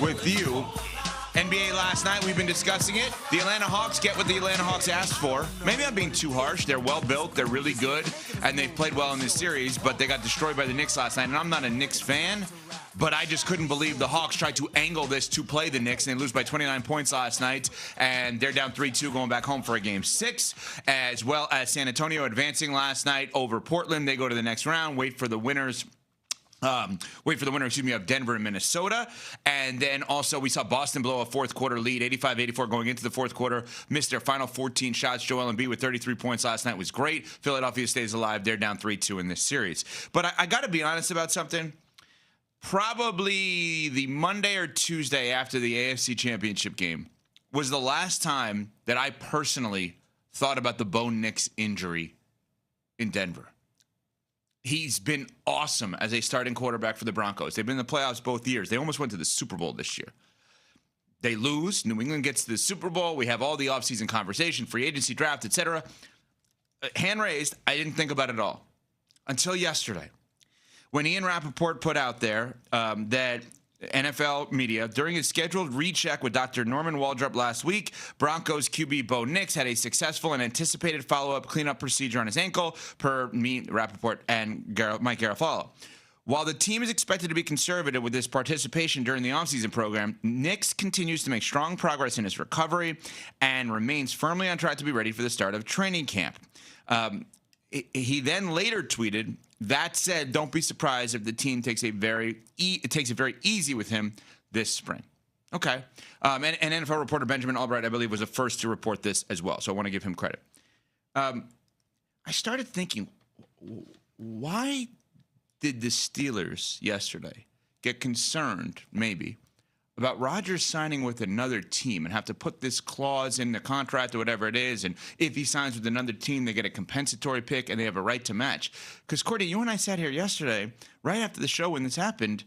with you. NBA last night, we've been discussing it. The Atlanta Hawks get what the Atlanta Hawks asked for. Maybe I'm being too harsh. They're well built. They're really good. And they've played well in this series, but they got destroyed by the Knicks last night. And I'm not a Knicks fan, but I just couldn't believe the Hawks tried to angle this to play the Knicks, and they lose by 29 points last night. And they're down 3-2 going back home for a Game 6, as well as San Antonio advancing last night over Portland. They go to the next round, wait for the winners of Denver and Minnesota. And then also we saw Boston blow a fourth quarter lead, 85-84 going into the fourth quarter. Missed their final 14 shots. Joel Embiid with 33 points last night was great. Philadelphia stays alive. They're down 3-2 in this series. But I got to be honest about something. Probably the Monday or Tuesday after the AFC Championship game was the last time that I personally thought about the Bo Nix injury in Denver. He's been awesome as a starting quarterback for the Broncos. They've been in the playoffs both years. They almost went to the Super Bowl this year. They lose. New England gets to the Super Bowl. We have all the offseason conversation, free agency, draft, etc. Hand raised, I didn't think about it at all until yesterday when Ian Rappaport put out there that NFL media, during his scheduled recheck with Dr. Norman Waldrop last week, Broncos QB Bo Nix had a successful and anticipated follow-up cleanup procedure on his ankle, per me, Rappaport, and Mike Garafolo. While the team is expected to be conservative with his participation during the offseason program, Nix continues to make strong progress in his recovery and remains firmly on track to be ready for the start of training camp. He then later tweeted, "That said, don't be surprised if the team takes it very easy with him this spring." Okay. And NFL reporter Benjamin Albright, I believe, was the first to report this as well, so I want to give him credit. I started thinking, why did the Steelers yesterday get concerned, maybe, about Rodgers signing with another team and have to put this clause in the contract or whatever it is, and if he signs with another team, they get a compensatory pick and they have a right to match? Because, Courtney, you and I sat here yesterday, right after the show when this happened,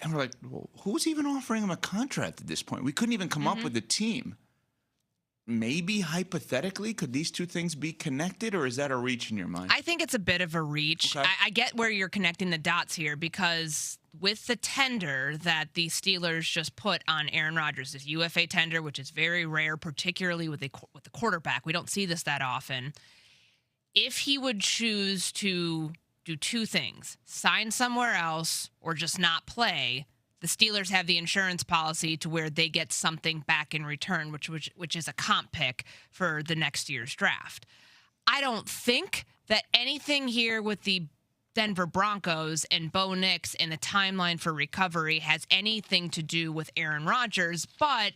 and we're like, well, who's even offering him a contract at this point? We couldn't even come up with a team. Maybe, hypothetically, could these two things be connected, or is that a reach in your mind? I think it's a bit of a reach. Okay. I get where you're connecting the dots here, because with the tender that the Steelers just put on Aaron Rodgers, this UFA tender, which is very rare, particularly with the quarterback. We don't see this that often. If he would choose to do two things, sign somewhere else or just not play, the Steelers have the insurance policy to where they get something back in return, which is a comp pick for the next year's draft. I don't think that anything here with the Denver Broncos and Bo Nix and the timeline for recovery has anything to do with Aaron Rodgers, but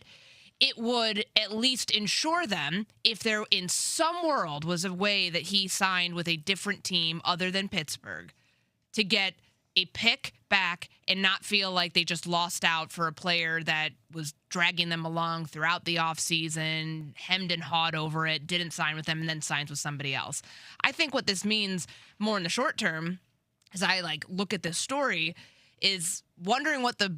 it would at least ensure them, if there in some world was a way that he signed with a different team other than Pittsburgh, to get a pick back and not feel like they just lost out for a player that was dragging them along throughout the offseason, hemmed and hawed over it, didn't sign with them, and then signs with somebody else. I think what this means more in the short term, as I look at this story, is wondering what the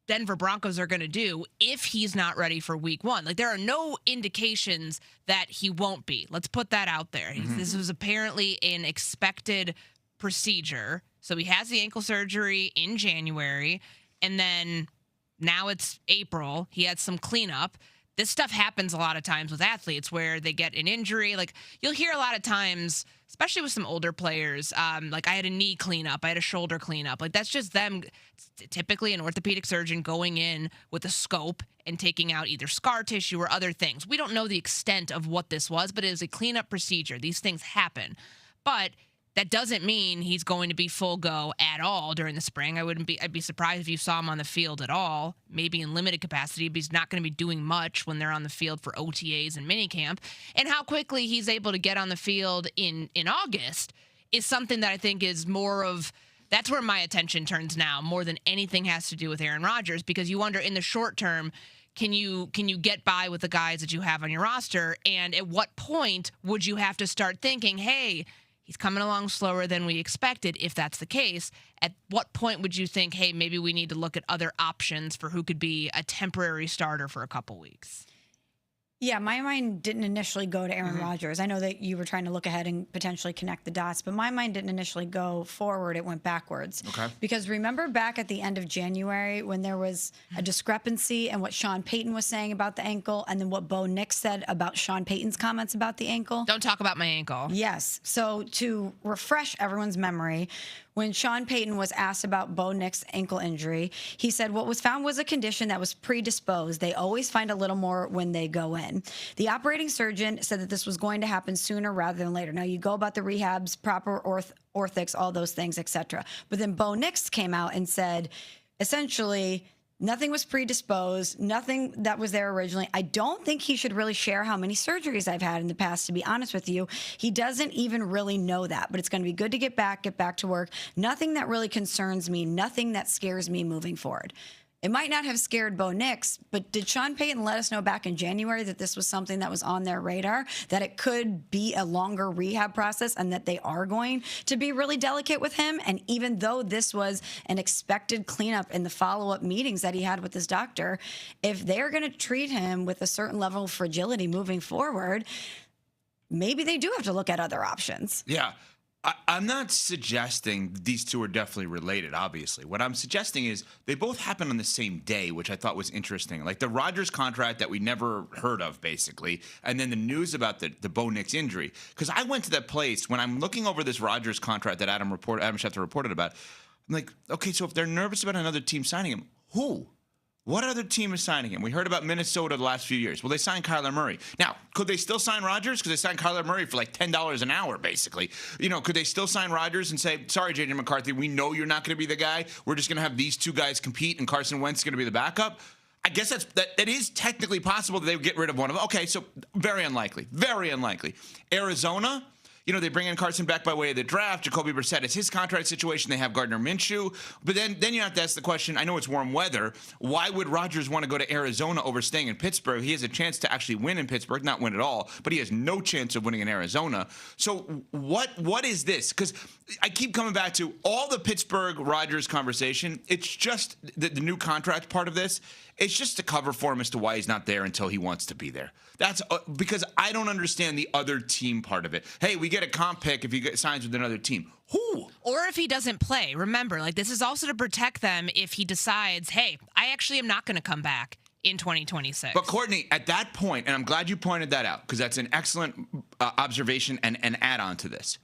Denver Broncos are going to do if he's not ready for week one. There are no indications that he won't be. Let's put that out there. This was apparently an expected procedure. So he has the ankle surgery in January, and then now it's April. He had some cleanup. This stuff happens a lot of times with athletes where they get an injury. You'll hear a lot of times, especially with some older players, I had a knee cleanup, I had a shoulder cleanup. That's just them, typically an orthopedic surgeon going in with a scope and taking out either scar tissue or other things. We don't know the extent of what this was, but it is a cleanup procedure. These things happen. But that doesn't mean he's going to be full go at all during the spring. I'd be surprised if you saw him on the field at all, maybe in limited capacity, but he's not going to be doing much when they're on the field for OTAs and minicamp. And how quickly he's able to get on the field in August is something that I think is more of, that's where my attention turns now, more than anything has to do with Aaron Rodgers, because you wonder in the short term, can you get by with the guys that you have on your roster? And at what point would you have to start thinking, hey, he's coming along slower than we expected? If that's the case, at what point would you think, hey, maybe we need to look at other options for who could be a temporary starter for a couple weeks? Yeah, my mind didn't initially go to Aaron Rodgers. I know that you were trying to look ahead and potentially connect the dots, but my mind didn't initially go forward. It went backwards. Okay. Because remember back at the end of January when there was a discrepancy in what Sean Payton was saying about the ankle and then what Bo Nix said about Sean Payton's comments about the ankle? Don't talk about my ankle. Yes. So to refresh everyone's memory, when Sean Payton was asked about Bo Nix's ankle injury, he said what was found was a condition that was predisposed. They always find a little more when they go in. The operating surgeon said that this was going to happen sooner rather than later. Now, you go about the rehabs, proper orthics, all those things, etc. But then Bo Nix came out and said, essentially, nothing was predisposed, nothing that was there originally. I don't think he should really share how many surgeries I've had in the past, to be honest with you. He doesn't even really know that, but it's going to be good to get back to work. Nothing that really concerns me, nothing that scares me moving forward. It might not have scared Bo Nix, but did Sean Payton let us know back in January that this was something that was on their radar, that it could be a longer rehab process and that they are going to be really delicate with him? And even though this was an expected cleanup in the follow-up meetings that he had with his doctor, if they're going to treat him with a certain level of fragility moving forward, maybe they do have to look at other options. Yeah. I'm not suggesting these two are definitely related, obviously. What I'm suggesting is they both happen on the same day, which I thought was interesting. Like the Rodgers contract that we never heard of, basically, and then the news about the Bo Nix injury. Because I went to that place when I'm looking over this Rodgers contract that Adam Schefter reported about. I'm like, okay, so if they're nervous about another team signing him, who? What other team is signing him? We heard about Minnesota the last few years. Well, they signed Kyler Murray. Now, could they still sign Rodgers? Because they signed Kyler Murray for like $10 an hour, basically. You know, could they still sign Rodgers and say, sorry, J.J. McCarthy, we know you're not going to be the guy. We're just going to have these two guys compete and Carson Wentz is going to be the backup? I guess that is technically possible that they would get rid of one of them. Okay, so very unlikely. Very unlikely. Arizona, you know, they bring in Carson back by way of the draft. Jacoby Brissett is his contract situation. They have Gardner Minshew. But then you have to ask the question, I know it's warm weather. Why would Rodgers want to go to Arizona over staying in Pittsburgh? He has a chance to actually win in Pittsburgh, not win at all, but he has no chance of winning in Arizona. So what is this? Because I keep coming back to all the Pittsburgh-Rodgers conversation. It's just the new contract part of this. It's just a cover for him as to why he's not there until he wants to be there. That's because I don't understand the other team part of it. Hey, we get a comp pick if he signs with another team. Who? Or if he doesn't play. Remember, like this is also to protect them if he decides, hey, I actually am not going to come back in 2026. But Courtney, at that point, and I'm glad you pointed that out because that's an excellent observation and add-on to this.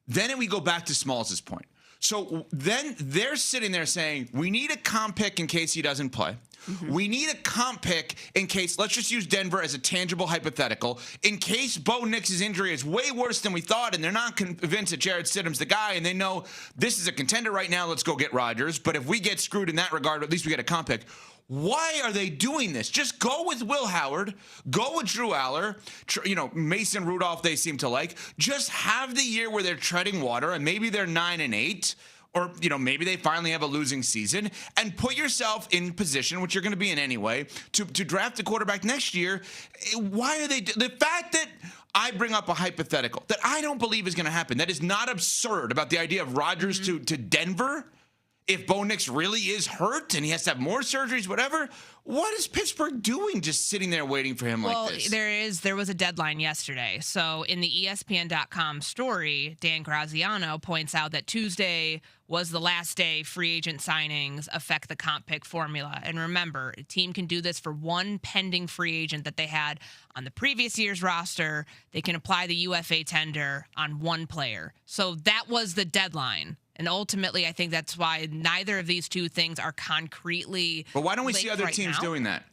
Then we go back to Smalls' point. So then they're sitting there saying, we need a comp pick in case he doesn't play. Mm-hmm. We need a comp pick in case, let's just use Denver as a tangible hypothetical, in case Bo Nix's injury is way worse than we thought and they're not convinced that Jarrett Stidham's the guy and they know this is a contender right now, let's go get Rodgers. But if we get screwed in that regard, at least we get a comp pick. Why are they doing this? Just go with Will Howard, go with Drew Aller, Mason Rudolph they seem to like. Just have the year where they're treading water and maybe they're 9-8. Or, maybe they finally have a losing season and put yourself in position, which you're going to be in anyway, to draft a quarterback next year. Why are they? The fact that I bring up a hypothetical that I don't believe is going to happen, that is not absurd about the idea of Rodgers to Denver. If Bo Nix really is hurt and he has to have more surgeries, whatever, what is Pittsburgh doing just sitting there waiting for him like this? There was a deadline yesterday. So in the ESPN.com story, Dan Graziano points out that Tuesday was the last day free agent signings affect the comp pick formula. And remember, a team can do this for one pending free agent that they had on the previous year's roster. They can apply the UFA tender on one player. So that was the deadline. And ultimately, I think that's why neither of these two things are concretely. But why don't we see other teams doing that?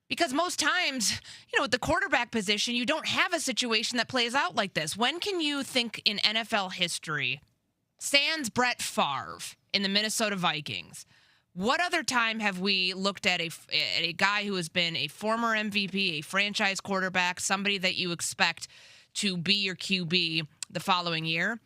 Because most times, at the quarterback position, you don't have a situation that plays out like this. When can you think in NFL history, sans Brett Favre in the Minnesota Vikings, what other time have we looked at a guy who has been a former MVP, a franchise quarterback, somebody that you expect to be your QB the following year,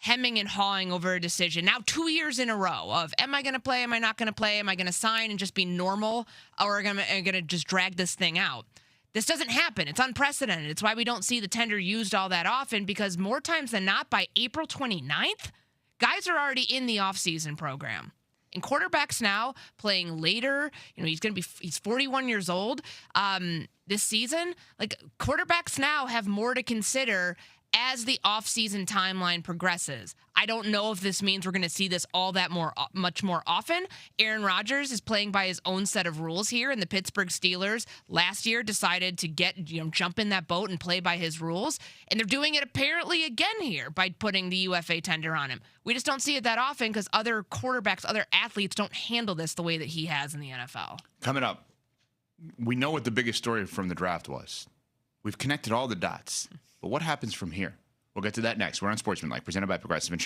hemming and hawing over a decision now 2 years in a row of, am I going to play? Am I not going to play? Am I going to sign and just be normal? Or am I going to just drag this thing out? This doesn't happen. It's unprecedented. It's why we don't see the tender used all that often, because more times than not, by April 29th, guys are already in the offseason program. And quarterbacks now playing later, he's 41 years old this season. Like, quarterbacks now have more to consider as the offseason timeline progresses. I don't know if this means we're going to see this much more often. Aaron Rodgers is playing by his own set of rules here, and the Pittsburgh Steelers last year decided to jump in that boat and play by his rules, and they're doing it apparently again here by putting the UFA tender on him. We just don't see it that often because other quarterbacks, other athletes don't handle this the way that he has in the NFL. Coming up, we know what the biggest story from the draft was. We've connected all the dots. But what happens from here? We'll get to that next. We're on Sportsmanlike, presented by Progressive Insurance.